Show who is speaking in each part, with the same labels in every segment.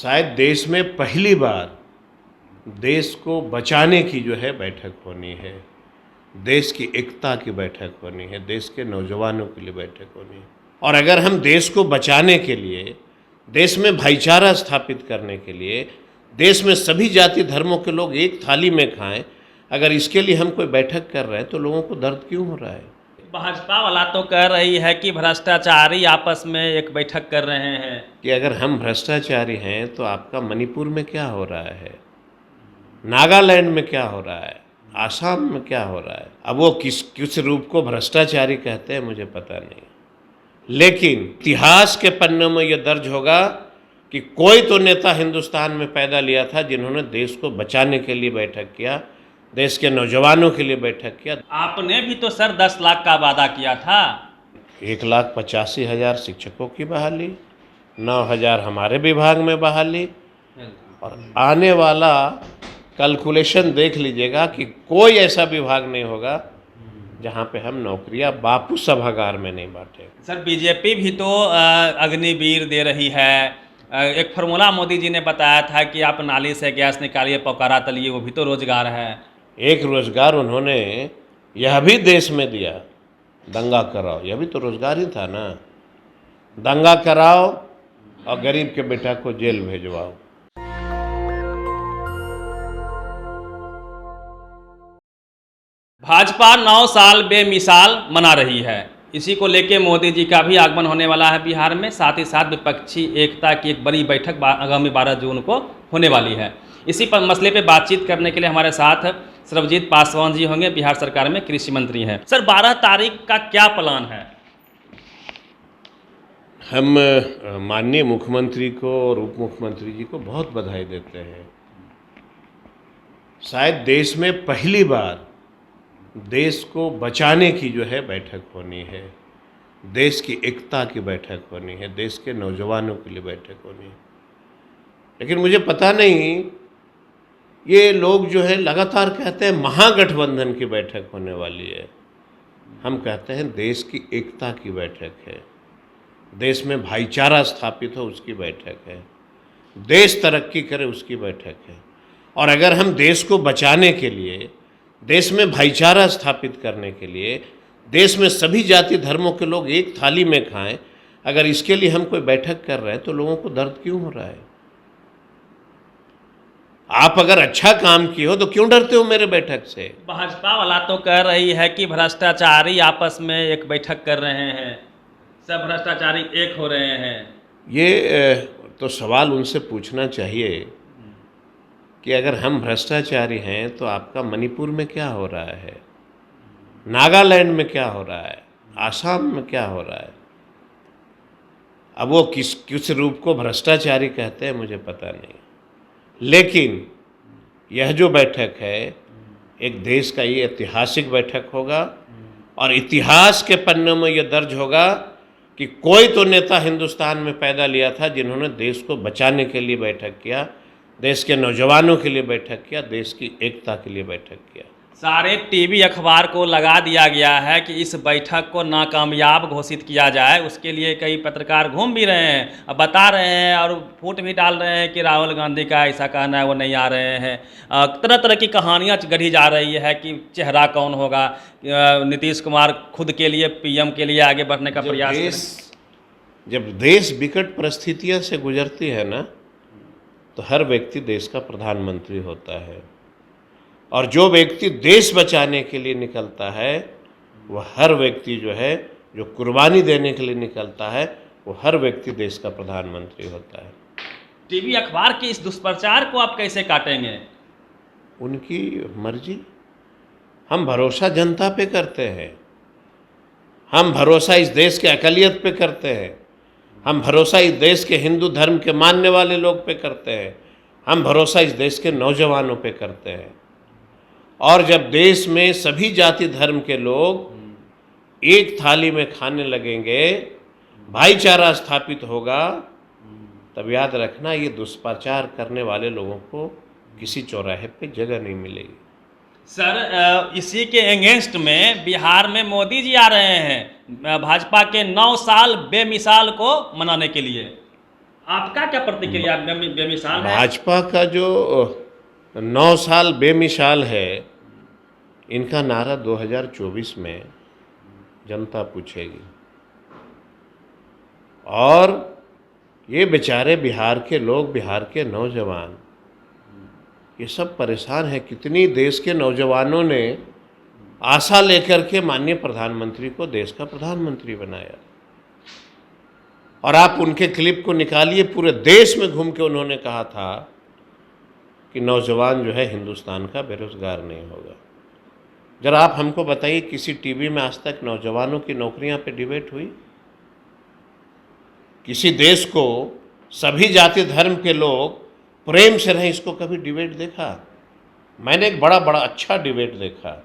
Speaker 1: शायद देश में पहली बार देश को बचाने की जो है बैठक होनी है, देश की एकता की बैठक होनी है, देश के नौजवानों के लिए बैठक होनी है। और अगर हम देश को बचाने के लिए, देश में भाईचारा स्थापित करने के लिए, देश में सभी जाति धर्मों के लोग एक थाली में खाएं, अगर इसके लिए हम कोई बैठक कर रहे हैं तो लोगों को दर्द क्यों हो रहा है?
Speaker 2: भाजपा वाला तो कह रही है कि भ्रष्टाचारी आपस में एक बैठक कर रहे हैं
Speaker 1: कि अगर हम भ्रष्टाचारी हैं तो आपका मणिपुर में क्या हो रहा है, नागालैंड में क्या हो रहा है, आसाम में क्या हो रहा है? अब वो किस रूप को भ्रष्टाचारी कहते हैं मुझे पता नहीं, लेकिन इतिहास के पन्नों में ये दर्ज होगा कि कोई तो नेता हिंदुस्तान में पैदा लिया था जिन्होंने देश को बचाने के लिए बैठक किया, देश के नौजवानों के लिए बैठक किया।
Speaker 2: आपने भी तो सर 10 लाख का वादा किया था।
Speaker 1: 1,85,000 शिक्षकों की बहाली, 9,000 हमारे विभाग में बहाली, और आने वाला कैलकुलेशन देख लीजिएगा कि कोई ऐसा विभाग नहीं होगा जहां पे हम नौकरियां बापू सभागार में नहीं बांटे।
Speaker 2: सर बीजेपी भी तो अग्निवीर दे रही है। एक फार्मूला मोदी जी ने बताया था कि आप नाली से गैस निकालिए, पकारा तलिए, वो भी तो रोजगार है।
Speaker 1: एक रोजगार उन्होंने यह भी देश में दिया, दंगा कराओ, यह भी तो रोजगार ही था ना। दंगा कराओ और गरीब के बेटा को जेल भेजवाओ।
Speaker 2: भाजपा 9 साल बेमिसाल मना रही है। इसी को लेके मोदी जी का भी आगमन होने वाला है बिहार में। साथ ही साथ विपक्षी एकता की एक बड़ी बैठक आगामी 12 जून को होने वाली है। इसी पर मसले पे बातचीत करने के लिए हमारे साथ सर्वजीत पासवान जी होंगे, बिहार सरकार में कृषि मंत्री हैं। सर 12 तारीख का क्या प्लान है?
Speaker 1: हम माननीय मुख्यमंत्री को और उप मुख्यमंत्री जी को बहुत बधाई देते हैं। शायद देश में पहली बार देश को बचाने की जो है बैठक होनी है, देश की एकता की बैठक होनी है, देश के नौजवानों के लिए बैठक होनी है। लेकिन मुझे पता नहीं, ये लोग जो है लगातार कहते हैं महागठबंधन की बैठक होने वाली है। हम कहते हैं देश की एकता की बैठक है, देश में भाईचारा स्थापित हो उसकी बैठक है, देश तरक्की करे उसकी बैठक है। और अगर हम देश को बचाने के लिए, देश में भाईचारा स्थापित करने के लिए, देश में सभी जाति धर्मों के लोग एक थाली में खाएं, अगर इसके लिए हम कोई बैठक कर रहे हैं तो लोगों को दर्द क्यों हो रहा है? आप अगर अच्छा काम किए हो तो क्यों डरते हो मेरे बैठक से?
Speaker 2: भाजपा वाला तो कह रही है कि भ्रष्टाचारी आपस में एक बैठक कर रहे हैं, सब भ्रष्टाचारी एक हो रहे हैं।
Speaker 1: ये तो सवाल उनसे पूछना चाहिए कि अगर हम भ्रष्टाचारी हैं तो आपका मणिपुर में क्या हो रहा है, नागालैंड में क्या हो रहा है, आसाम में क्या हो रहा है? अब वो किस रूप को भ्रष्टाचारी कहते हैं मुझे पता नहीं, लेकिन यह जो बैठक है एक देश का ये ऐतिहासिक बैठक होगा, और इतिहास के पन्नों में ये दर्ज होगा कि कोई तो नेता हिंदुस्तान में पैदा लिया था जिन्होंने देश को बचाने के लिए बैठक किया, देश के नौजवानों के लिए बैठक किया, देश की एकता के लिए बैठक किया। सारे
Speaker 2: टीवी अखबार को लगा दिया गया है कि इस बैठक को नाकामयाब घोषित किया जाए। उसके लिए कई पत्रकार घूम भी रहे हैं, अब बता रहे हैं और फूट भी डाल रहे हैं कि राहुल गांधी का ऐसा कहना है वो नहीं आ रहे हैं। तरह तरह की कहानियाँ गढ़ी जा रही है कि चेहरा कौन होगा। नीतीश कुमार खुद के लिए पीएम के लिए आगे बढ़ने का प्रयास।
Speaker 1: जब देश विकट परिस्थितियों से गुजरती है ना, तो हर व्यक्ति देश का प्रधानमंत्री होता है, और जो व्यक्ति देश बचाने के लिए निकलता है वो हर व्यक्ति जो है, जो कुर्बानी देने के लिए निकलता है, वो हर व्यक्ति देश का प्रधानमंत्री होता है।
Speaker 2: टीवी अखबार के इस दुष्प्रचार को आप कैसे काटेंगे?
Speaker 1: उनकी मर्जी। हम भरोसा जनता पे करते हैं, हम भरोसा इस देश के अक़लियत पे करते हैं, हम भरोसा इस देश के हिंदू धर्म के मानने वाले लोग पे करते हैं, हम भरोसा इस देश के नौजवानों पे करते हैं। और जब देश में सभी जाति धर्म के लोग एक थाली में खाने लगेंगे, भाईचारा स्थापित होगा, तब याद रखना ये दुष्प्रचार करने वाले लोगों को किसी चौराहे पे जगह नहीं मिलेगी।
Speaker 2: सर इसी के अगेंस्ट में बिहार में मोदी जी आ रहे हैं भाजपा के 9 साल बेमिसाल को मनाने के लिए। आपका क्या प्रतिक्रिया बेमिसाल है?
Speaker 1: भाजपा का जो 9 साल बेमिसाल है, इनका नारा 2024 में जनता पूछेगी। और ये बेचारे बिहार के लोग, बिहार के नौजवान, ये सब परेशान है। कितनी देश के नौजवानों ने आशा लेकर के माननीय प्रधानमंत्री को देश का प्रधानमंत्री बनाया, और आप उनके क्लिप को निकालिए, पूरे देश में घूम के उन्होंने कहा था कि नौजवान जो है हिंदुस्तान का बेरोजगार नहीं होगा। जरा आप हमको बताइए, किसी टीवी में आज तक नौजवानों की नौकरियां पे डिबेट हुई? किसी देश को सभी जाति धर्म के लोग प्रेम से रहें, इसको कभी डिबेट देखा? मैंने एक बड़ा अच्छा डिबेट देखा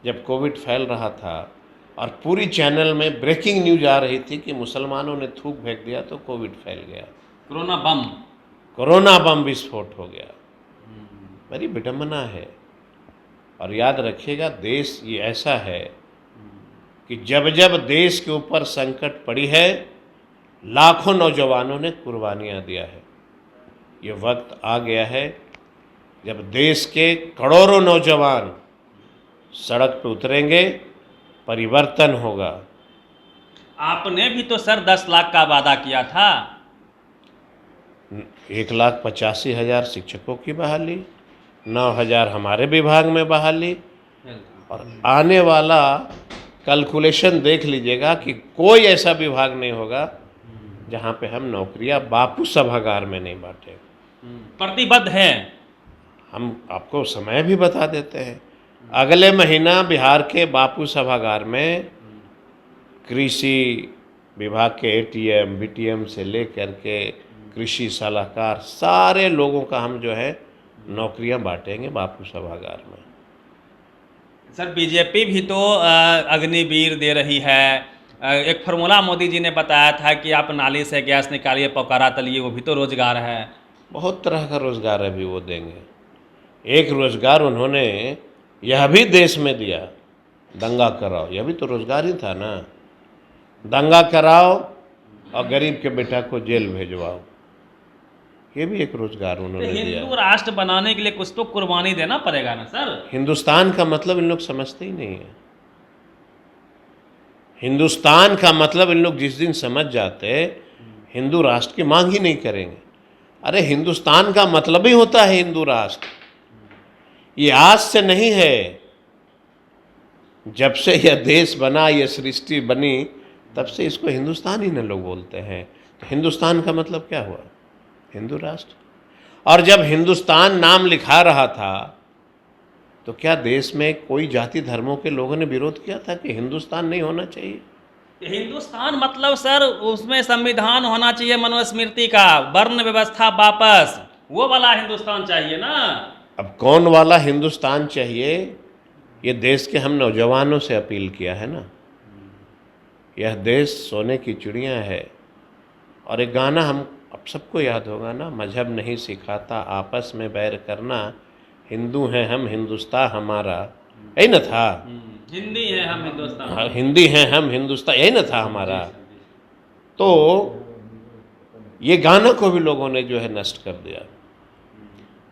Speaker 1: जब कोविड फैल रहा था, और पूरी चैनल में ब्रेकिंग न्यूज आ रही थी कि मुसलमानों ने थूक फेंक दिया तो कोविड फैल गया, कोरोना बम विस्फोट हो गया। बड़ी विडंबना है। और याद रखिएगा, देश ये ऐसा है कि जब जब देश के ऊपर संकट पड़ी है, लाखों नौजवानों ने कुर्बानियाँ दिया है। ये वक्त आ गया है जब देश के करोड़ों नौजवान सड़क पे उतरेंगे, परिवर्तन होगा।
Speaker 2: आपने भी तो सर 10 लाख का वादा किया था।
Speaker 1: 1,85,000 शिक्षकों की बहाली, 9,000 हमारे विभाग में बहाली, और आने वाला कैलकुलेशन देख लीजिएगा कि कोई ऐसा विभाग नहीं होगा जहाँ पे हम नौकरियाँ बापू सभागार में नहीं बांटे।
Speaker 2: प्रतिबद्ध हैं।
Speaker 1: हम आपको समय भी बता देते हैं, अगले महीना बिहार के बापू सभागार में कृषि विभाग के एटीएम, बीटीएम से लेकर के कृषि सलाहकार, सारे लोगों का हम जो है नौकरियां बांटेंगे बापू सभागार में।
Speaker 2: सर बीजेपी भी तो अग्निवीर दे रही है। एक फार्मूला मोदी जी ने बताया था कि आप नाली से गैस निकालिए, पकारा तलिए, वो भी तो रोजगार है।
Speaker 1: बहुत तरह का रोजगार अभी वो देंगे। एक रोजगार उन्होंने यह भी देश में दिया, दंगा कराओ, यह भी तो रोजगार ही था ना। दंगा कराओ और गरीब के बेटा को जेल भेजवाओ, ये भी एक रोजगार उन्होंने दिया।
Speaker 2: हिंदू राष्ट्र बनाने के लिए कुछ तो कुर्बानी देना पड़ेगा ना सर।
Speaker 1: हिंदुस्तान का मतलब इन लोग समझते ही नहीं है। हिंदुस्तान का मतलब इन लोग जिस दिन समझ जाते, हिंदू राष्ट्र की मांग ही नहीं करेंगे। अरे हिंदुस्तान का मतलब ही होता है हिंदू राष्ट्र। ये आज से नहीं है, जब से यह देश बना, यह सृष्टि बनी, तब से इसको हिंदुस्तान ही न लोग बोलते हैं। तो हिंदुस्तान का मतलब क्या हुआ? हिंदू राष्ट्र। और जब हिंदुस्तान नाम लिखा रहा था तो क्या देश में कोई जाति धर्मों के लोगों ने विरोध किया था कि हिंदुस्तान नहीं होना चाहिए?
Speaker 2: हिंदुस्तान मतलब सर उसमें संविधान होना चाहिए, मनुस्मृति का, वर्ण व्यवस्था वापस, वो वाला हिंदुस्तान चाहिए ना।
Speaker 1: अब कौन वाला हिंदुस्तान चाहिए, ये देश के हम नौजवानों से अपील किया है ना। यह देश सोने की चिड़िया है। और एक गाना हम अब सबको याद होगा ना, मजहब नहीं सिखाता आपस में बैर करना, हिंदू हैं हम हिंदुस्तान हमारा, यही न था?
Speaker 2: हिंदी है हम हिंदुस्तान।
Speaker 1: हाँ, हिंदी हैं हम हिंदुस्तान, यही न था हमारा? तो ये गाना को भी लोगों ने जो है नष्ट कर दिया।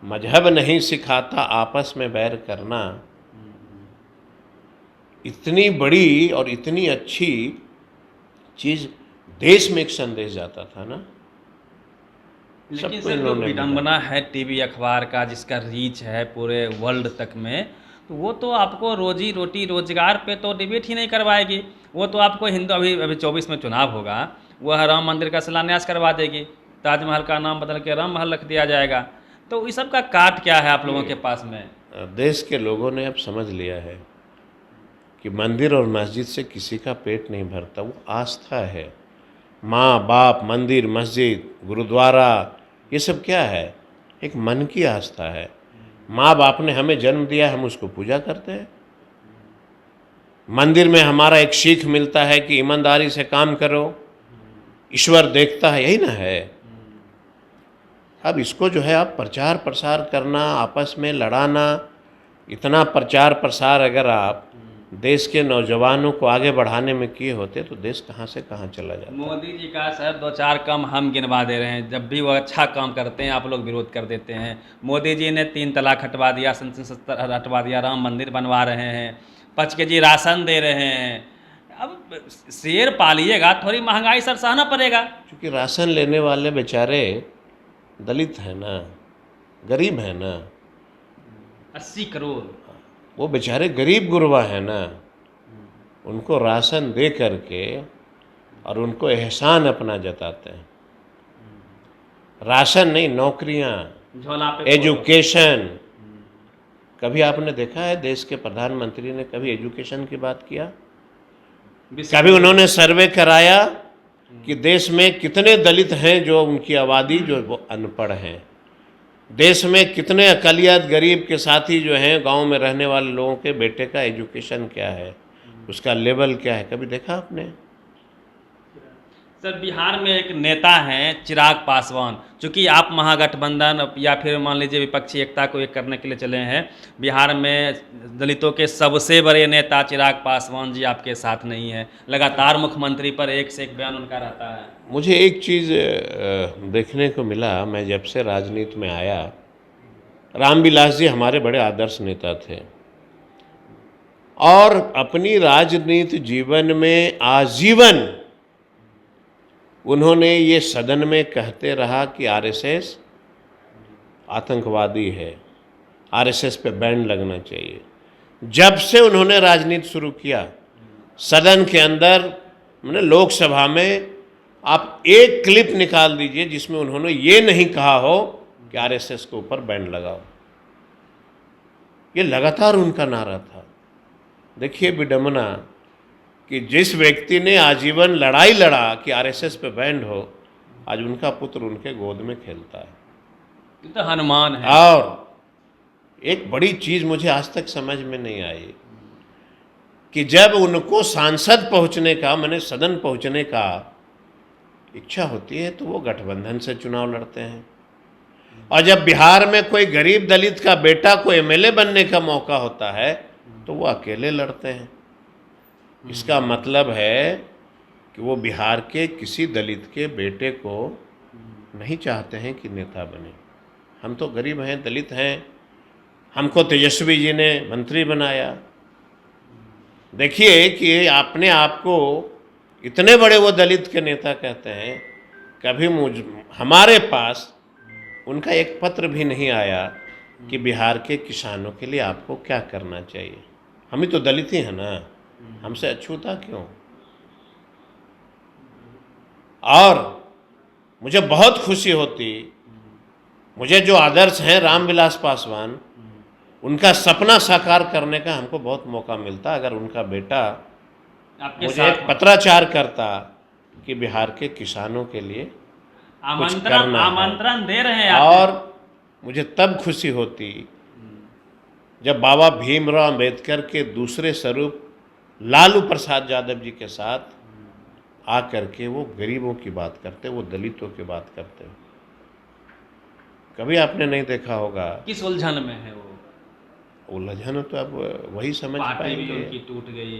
Speaker 1: मजहब नहीं सिखाता आपस में बैर करना, इतनी बड़ी और इतनी अच्छी चीज, देश में एक संदेश जाता था ना।
Speaker 2: लेकिन सर जो विडंबना है टीवी अखबार का, जिसका रीच है पूरे वर्ल्ड तक में, तो वो तो आपको रोजी रोटी रोजगार पे तो डिबेट ही नहीं करवाएगी। वो तो आपको हिंदू, अभी 24 में चुनाव होगा, वह राम मंदिर का शिलान्यास करवा देगी, ताजमहल का नाम बदल के राम महल रख दिया जाएगा। तो इस सब का काट क्या है आप लोगों के पास में?
Speaker 1: देश के लोगों ने अब समझ लिया है कि मंदिर और मस्जिद से किसी का पेट नहीं भरता, वो आस्था है। माँ बाप, मंदिर, मस्जिद, गुरुद्वारा, ये सब क्या है? एक मन की आस्था है। माँ बाप ने हमें जन्म दिया, हम उसको पूजा करते हैं। मंदिर में हमारा एक सीख मिलता है कि ईमानदारी से काम करो, ईश्वर देखता है, यही ना है। अब इसको जो है आप प्रचार प्रसार करना, आपस में लड़ाना, इतना प्रचार प्रसार अगर आप देश के नौजवानों को आगे बढ़ाने में किए होते तो देश कहाँ से कहाँ चला जाता।
Speaker 2: मोदी जी का सर 2-4 काम हम गिनवा दे रहे हैं, जब भी वो अच्छा काम करते हैं आप लोग विरोध कर देते हैं। मोदी जी ने 3 तलाक हटवा दिया, संसद हटवा दिया, राम मंदिर बनवा रहे हैं, 5 केजी राशन दे रहे हैं। अब शेर पालिएगा, थोड़ी महंगाई सर सहना पड़ेगा।
Speaker 1: क्योंकि राशन लेने वाले बेचारे दलित हैं ना, गरीब हैं ना,
Speaker 2: 80 करोड़।
Speaker 1: वो बेचारे गरीब गुरबा हैं ना, उनको राशन दे करके और उनको एहसान अपना जताते हैं। राशन नहीं, नौकरियां,
Speaker 2: झोला पे
Speaker 1: एजुकेशन। कभी आपने देखा है देश के प्रधानमंत्री ने कभी एजुकेशन की बात किया? कभी उन्होंने सर्वे कराया कि देश में कितने दलित हैं जो उनकी आबादी जो वो अनपढ़ हैं, देश में कितने अकलियत गरीब के साथी जो हैं गांव में रहने वाले लोगों के बेटे का एजुकेशन क्या है, उसका लेवल क्या है, कभी देखा आपने?
Speaker 2: सर बिहार में एक नेता हैं चिराग पासवान, चूँकि आप महागठबंधन या फिर मान लीजिए विपक्षी एकता को एक करने के लिए चले हैं, बिहार में दलितों के सबसे बड़े नेता चिराग पासवान जी आपके साथ नहीं है। लगातार मुख्यमंत्री पर एक से एक बयान उनका रहता है।
Speaker 1: मुझे एक चीज़ देखने को मिला, मैं जब से राजनीति में आया, रामविलास जी हमारे बड़े आदर्श नेता थे और अपनी राजनीति जीवन में आजीवन उन्होंने ये सदन में कहते रहा कि आरएसएस आतंकवादी है, आरएसएस पे बैन लगना चाहिए। जब से उन्होंने राजनीति शुरू किया, सदन के अंदर मैंने लोकसभा में आप एक क्लिप निकाल दीजिए जिसमें उन्होंने ये नहीं कहा हो कि आरएसएस के ऊपर बैन लगाओ। ये लगातार उनका नारा था। देखिए विडंबना कि जिस व्यक्ति ने आजीवन लड़ाई लड़ा कि आरएसएस पे बैंड हो, आज उनका पुत्र उनके गोद में खेलता है।
Speaker 2: ये तो हनुमान है।
Speaker 1: और एक बड़ी चीज़ मुझे आज तक समझ में नहीं आई कि जब उनको सांसद पहुंचने का, माने सदन पहुंचने का इच्छा होती है तो वो गठबंधन से चुनाव लड़ते हैं, और जब बिहार में कोई गरीब दलित का बेटा को एमएलए बनने का मौका होता है तो वो अकेले लड़ते हैं। इसका मतलब है कि वो बिहार के किसी दलित के बेटे को नहीं चाहते हैं कि नेता बने। हम तो गरीब हैं, दलित हैं, हमको तेजस्वी जी ने मंत्री बनाया। देखिए कि अपने आप को इतने बड़े वो दलित के नेता कहते हैं, कभी हमारे पास उनका एक पत्र भी नहीं आया कि बिहार के किसानों के लिए आपको क्या करना चाहिए। हम ही तो दलित ही हैं ना, हमसे अछूता क्यों? और मुझे बहुत खुशी होती, मुझे जो आदर्श हैं रामविलास पासवान, उनका सपना साकार करने का हमको बहुत मौका मिलता अगर उनका बेटा मुझे एक पत्राचार करता कि बिहार के किसानों के लिए कुछ करना है।
Speaker 2: आमंत्रण दे रहे हैं
Speaker 1: और मुझे तब खुशी होती जब बाबा भीमराव अंबेडकर के दूसरे स्वरूप लालू प्रसाद यादव जी के साथ आकर के वो गरीबों की बात करते, वो दलितों की बात करते। कभी आपने नहीं देखा होगा।
Speaker 2: किस उलझन में है वो?
Speaker 1: उलझन तो अब वही समझ
Speaker 2: पार्टी भी
Speaker 1: पाएंगे।
Speaker 2: उनकी टूट गई,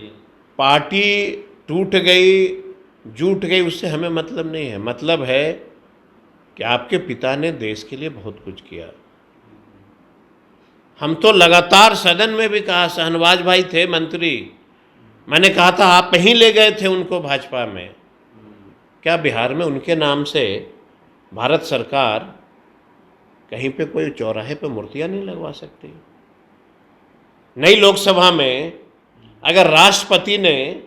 Speaker 1: पार्टी टूट गई, जुट गई, उससे हमें मतलब नहीं है। मतलब है कि आपके पिता ने देश के लिए बहुत कुछ किया। हम तो लगातार सदन में भी कहा, शहनवाज भाई थे मंत्री, मैंने कहा था आप ही ले गए थे उनको भाजपा में, क्या बिहार में उनके नाम से भारत सरकार कहीं पे कोई चौराहे पे मूर्तियां नहीं लगवा सकती? नई लोकसभा में अगर राष्ट्रपति ने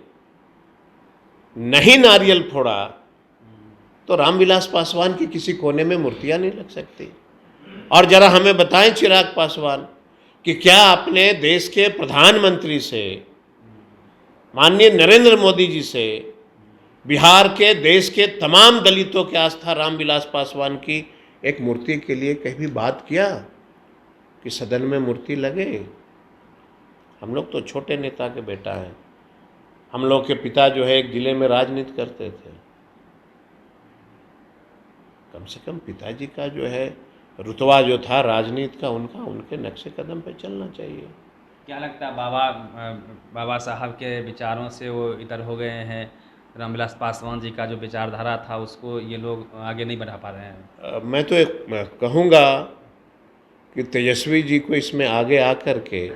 Speaker 1: नहीं नारियल फोड़ा तो रामविलास पासवान की किसी कोने में मूर्तियां नहीं लग सकती। और जरा हमें बताएं चिराग पासवान कि क्या आपने देश के प्रधानमंत्री से, माननीय नरेंद्र मोदी जी से, बिहार के देश के तमाम दलितों की आस्था रामविलास पासवान की एक मूर्ति के लिए कभी बात किया कि सदन में मूर्ति लगे? हम लोग तो छोटे नेता के बेटा हैं। हम लोग के पिता जो है एक जिले में राजनीति करते थे। कम से कम पिताजी का जो है रुतबा जो था राजनीति का, उनके नक्शे कदम पे चलना चाहिए।
Speaker 2: क्या लगता है बाबा साहब के विचारों से वो इधर हो गए हैं, रामविलास पासवान जी का जो विचारधारा था उसको ये लोग आगे नहीं बढ़ा पा रहे हैं?
Speaker 1: मैं तो एक कहूँगा कि तेजस्वी जी को इसमें आगे आकर के,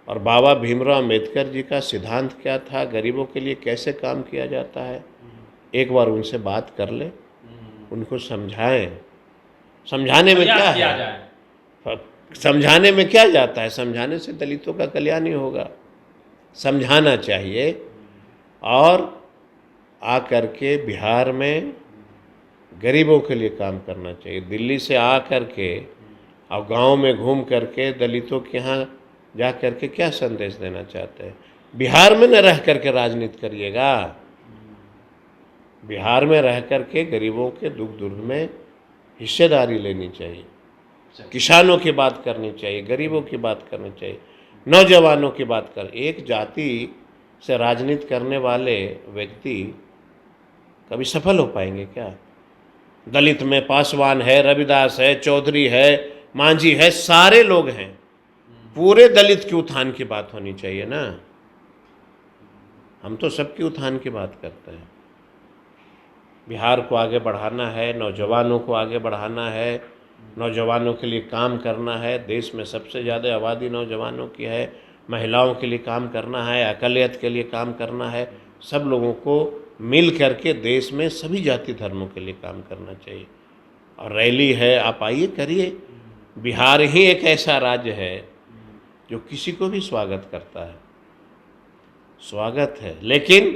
Speaker 1: और बाबा भीमराव अम्बेडकर जी का सिद्धांत क्या था, गरीबों के लिए कैसे काम किया जाता है, एक बार उनसे बात कर ले, उनको समझाएं। समझाने में क्या
Speaker 2: प्रयास किया
Speaker 1: है,
Speaker 2: जाए।
Speaker 1: समझाने में क्या जाता है, समझाने से दलितों का कल्याण ही होगा। समझाना चाहिए और आकर के बिहार में गरीबों के लिए काम करना चाहिए। दिल्ली से आकर के और गांव में घूम करके दलितों के यहाँ जा कर के क्या संदेश देना चाहते हैं? बिहार में न रह करके राजनीति करिएगा, बिहार में रह करके गरीबों के दुख दर्द में हिस्सेदारी लेनी चाहिए, किसानों की बात करनी चाहिए, गरीबों की बात करनी चाहिए, नौजवानों की बात कर। एक जाति से राजनीति करने वाले व्यक्ति कभी सफल हो पाएंगे क्या? दलित में पासवान है, रविदास है, चौधरी है, मांझी है, सारे लोग हैं। पूरे दलित के उत्थान की बात होनी चाहिए ना। हम तो सबके उत्थान की बात करते हैं। बिहार को आगे बढ़ाना है, नौजवानों को आगे बढ़ाना है, नौजवानों के लिए काम करना है। देश में सबसे ज़्यादा आबादी नौजवानों की है। महिलाओं के लिए काम करना है, अक़लियत के लिए काम करना है। सब लोगों को मिल करके देश में सभी जाति धर्मों के लिए काम करना चाहिए। और रैली है, आप आइए करिए। बिहार ही एक ऐसा राज्य है जो किसी को भी स्वागत करता है, स्वागत है। लेकिन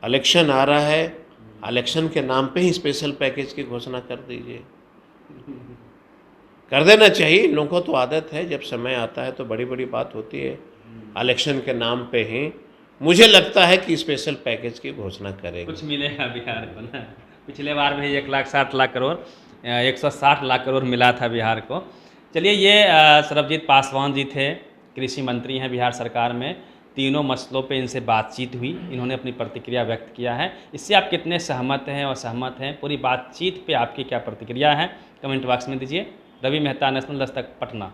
Speaker 1: इलेक्शन आ रहा है, इलेक्शन के नाम पे ही स्पेशल पैकेज की घोषणा कर दीजिए। कर देना चाहिए। इन लोगों को तो आदत है, जब समय आता है तो बड़ी बड़ी बात होती है। इलेक्शन के नाम पे ही मुझे लगता है कि स्पेशल पैकेज की घोषणा करेंगे।
Speaker 2: कुछ मिलेगा बिहार को ना। पिछले बार भी 1,60,00,000 करोड़ 160 लाख करोड़ मिला था बिहार को। चलिए, ये सरबजीत पासवान जी थे, कृषि मंत्री हैं बिहार सरकार में। तीनों मसलों पे इनसे बातचीत हुई, इन्होंने अपनी प्रतिक्रिया व्यक्त किया है। इससे आप कितने सहमत हैं और सहमत हैं? पूरी बातचीत पे आपकी क्या प्रतिक्रिया है, कमेंट बॉक्स में दीजिए। रवि मेहता, नेशनल दस्तक, पटना।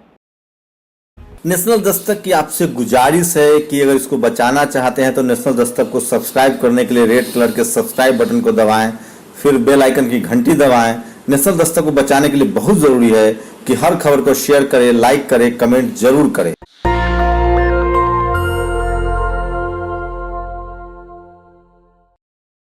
Speaker 3: नेशनल दस्तक की आपसे गुजारिश है कि अगर इसको बचाना चाहते हैं तो नेशनल दस्तक को सब्सक्राइब करने के लिए रेड कलर के सब्सक्राइब बटन को दबाएं, फिर बेल आइकन की घंटी दबाएं। नेशनल दस्तक को बचाने के लिए बहुत ज़रूरी है कि हर खबर को शेयर करें, लाइक करें, कमेंट जरूर करें।